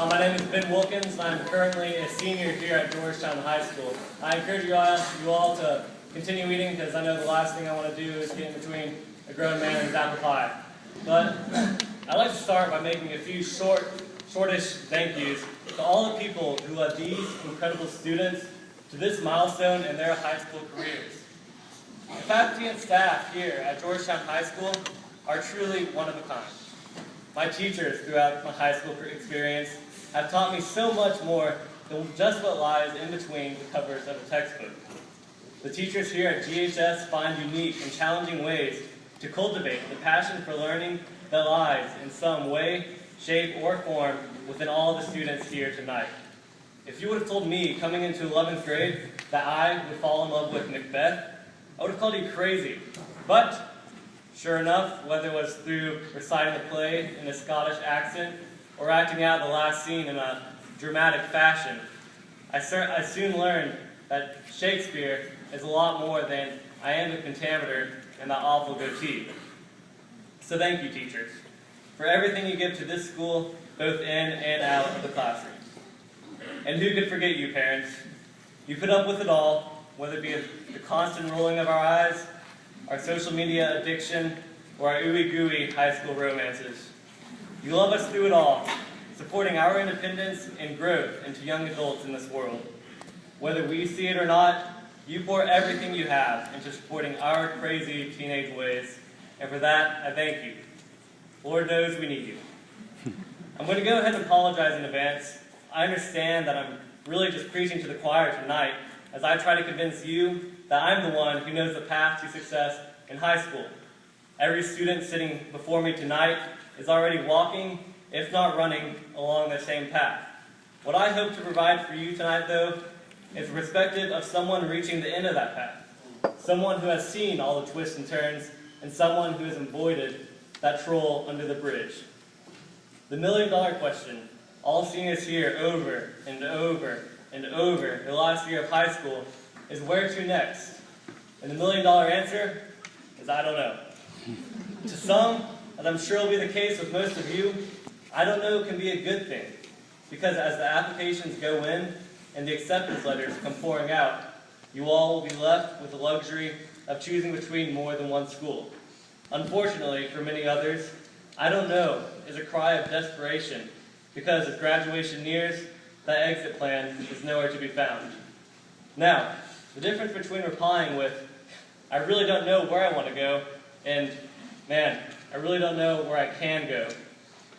My name is Ben Wilkins, and I'm currently a senior here at Georgetown High School. I encourage you all to continue eating, because I know the last thing I want to do is get in between a grown man and his apple pie. But I'd like to start by making a few shortish thank yous to all the people who led these incredible students to this milestone in their high school careers. The faculty and staff here at Georgetown High School are truly one of a kind. My teachers throughout my high school experience have taught me so much more than just what lies in between the covers of a textbook. The teachers here at GHS find unique and challenging ways to cultivate the passion for learning that lies in some way, shape, or form within all the students here tonight. If you would have told me coming into 11th grade that I would fall in love with Macbeth, I would have called you crazy. But sure enough, whether it was through reciting the play in a Scottish accent or acting out the last scene in a dramatic fashion, I soon learned that Shakespeare is a lot more than iambic pentameter and that awful goatee. So thank you, teachers, for everything you give to this school, both in and out of the classroom. And who could forget you, parents? You put up with it all, whether it be the constant rolling of our eyes, our social media addiction, or our ooey-gooey high school romances. You love us through it all, supporting our independence and growth into young adults in this world. Whether we see it or not, you pour everything you have into supporting our crazy teenage ways, and for that, I thank you. Lord knows we need you. I'm going to go ahead and apologize in advance. I understand that I'm really just preaching to the choir tonight as I try to convince you that I'm the one who knows the path to success in high school. Every student sitting before me tonight is already walking, if not running, along the same path. What I hope to provide for you tonight, though, is the perspective of someone reaching the end of that path, someone who has seen all the twists and turns, and someone who has avoided that troll under the bridge. The million-dollar question all seniors hear over and over and over the last year of high school is where to next? And the million-dollar answer is I don't know. To some, as I'm sure will be the case with most of you, I don't know can be a good thing, because as the applications go in and the acceptance letters come pouring out, you all will be left with the luxury of choosing between more than one school. Unfortunately, for many others, I don't know is a cry of desperation, because as graduation nears, that exit plan is nowhere to be found. Now, the difference between replying with, I really don't know where I want to go, and, man, I really don't know where I can go,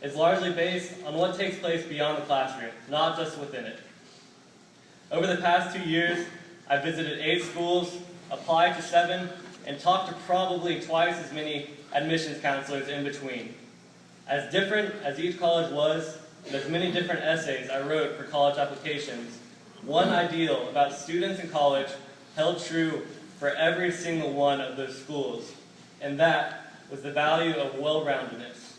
is largely based on what takes place beyond the classroom, not just within it. Over the past 2 years, I've visited 8 schools, applied to 7, and talked to probably twice as many admissions counselors in between. As different as each college was, and as many different essays I wrote for college applications, one ideal about students in college held true for every single one of those schools, and that was the value of well-roundedness.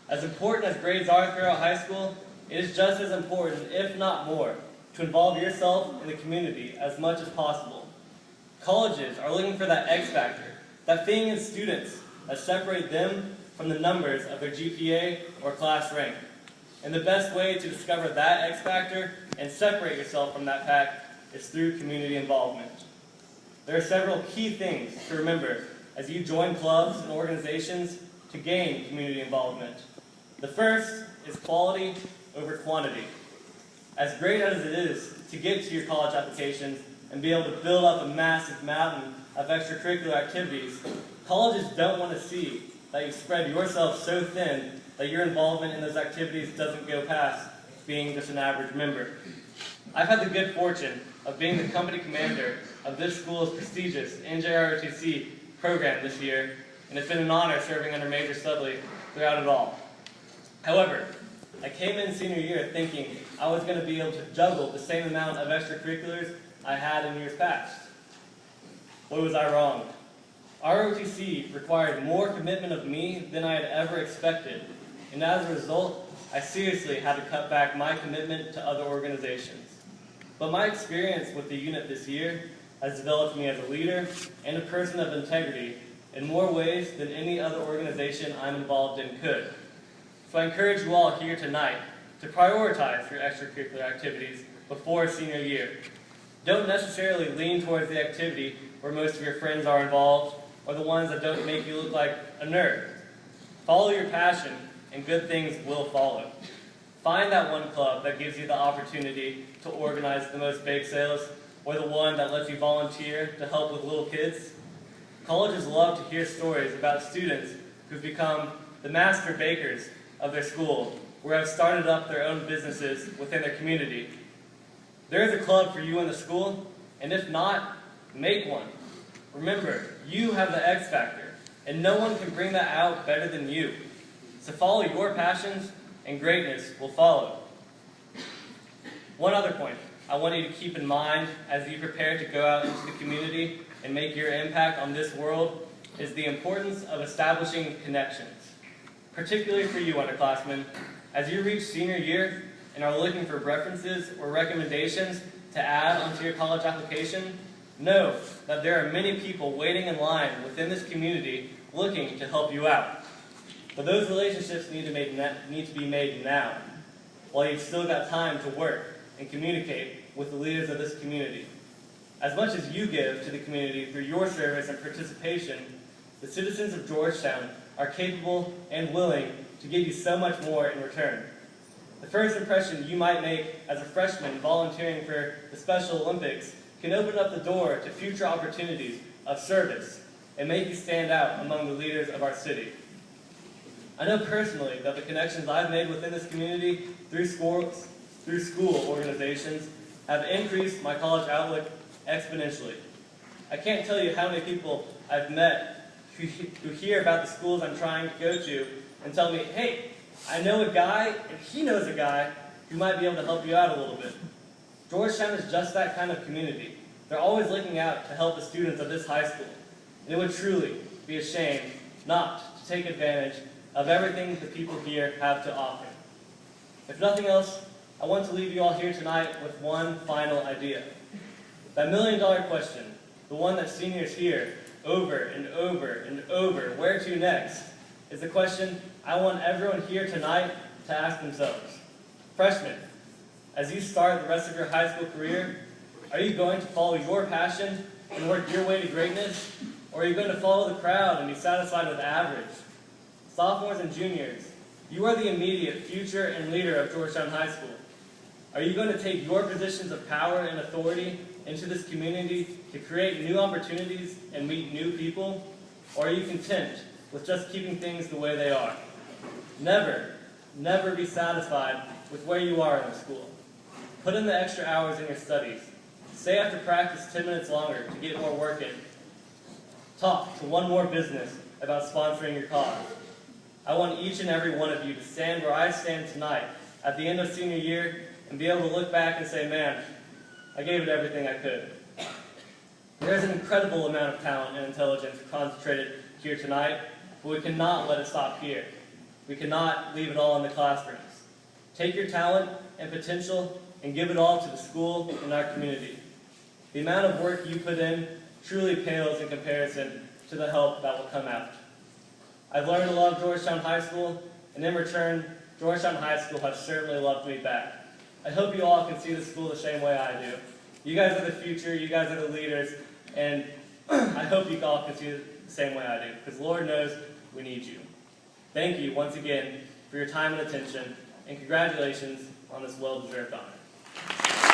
As important as grades are throughout high school, it is just as important, if not more, to involve yourself in the community as much as possible. Colleges are looking for that X factor, that thing in students that separate them from the numbers of their GPA or class rank. And the best way to discover that X factor and separate yourself from that pack is through community involvement. There are several key things to remember as you join clubs and organizations to gain community involvement. The first is quality over quantity. As great as it is to get to your college applications and be able to build up a massive mountain of extracurricular activities, colleges don't want to see that you spread yourself so thin that your involvement in those activities doesn't go past being just an average member. I've had the good fortune of being the company commander of this school's prestigious NJROTC program this year, and it's been an honor serving under Major Studley throughout it all. However, I came in senior year thinking I was going to be able to juggle the same amount of extracurriculars I had in years past. Boy, was I wrong. ROTC required more commitment of me than I had ever expected, and as a result, I seriously had to cut back my commitment to other organizations. But my experience with the unit this year has developed me as a leader and a person of integrity in more ways than any other organization I'm involved in could. So I encourage you all here tonight to prioritize your extracurricular activities before senior year. Don't necessarily lean towards the activity where most of your friends are involved or the ones that don't make you look like a nerd. Follow your passion and good things will follow. Find that one club that gives you the opportunity to organize the most bake sales or the one that lets you volunteer to help with little kids. Colleges love to hear stories about students who've become the master bakers of their school or have started up their own businesses within their community. There is a club for you in the school, and if not, make one. Remember, you have the X factor, and no one can bring that out better than you. So follow your passions, and greatness will follow. One other point I want you to keep in mind as you prepare to go out into the community and make your impact on this world is the importance of establishing connections. Particularly for you, underclassmen, as you reach senior year and are looking for references or recommendations to add onto your college application, know that there are many people waiting in line within this community looking to help you out. But those relationships need to be made now, while you've still got time to work and communicate with the leaders of this community. As much as you give to the community through your service and participation, the citizens of Georgetown are capable and willing to give you so much more in return. The first impression you might make as a freshman volunteering for the Special Olympics can open up the door to future opportunities of service and make you stand out among the leaders of our city. I know personally that the connections I've made within this community through school organizations have increased my college outlook exponentially. I can't tell you how many people I've met who hear about the schools I'm trying to go to and tell me, hey, I know a guy and he knows a guy who might be able to help you out a little bit. Georgetown is just that kind of community. They're always looking out to help the students of this high school. And it would truly be a shame not to take advantage of everything the people here have to offer. If nothing else, I want to leave you all here tonight with one final idea. That million-dollar question, the one that seniors hear over and over and over, where to next, is the question I want everyone here tonight to ask themselves. Freshmen, as you start the rest of your high school career, are you going to follow your passion and work your way to greatness, or are you going to follow the crowd and be satisfied with average? Sophomores and juniors, you are the immediate future and leader of Georgetown High School. Are you going to take your positions of power and authority into this community to create new opportunities and meet new people, or are you content with just keeping things the way they are? Never, never be satisfied with where you are in the school. Put in the extra hours in your studies. Stay after practice 10 minutes longer to get more work in. Talk to one more business about sponsoring your cause. I want each and every one of you to stand where I stand tonight at the end of senior year and be able to look back and say, man, I gave it everything I could. There is an incredible amount of talent and intelligence concentrated here tonight, but we cannot let it stop here. We cannot leave it all in the classrooms. Take your talent and potential and give it all to the school and our community. The amount of work you put in truly pales in comparison to the help that will come out. I've learned to love Georgetown High School, and in return, Georgetown High School has certainly loved me back. I hope you all can see the school the same way I do. You guys are the future, you guys are the leaders, and I hope you all can see it the same way I do, because Lord knows we need you. Thank you once again for your time and attention, and congratulations on this well-deserved honor.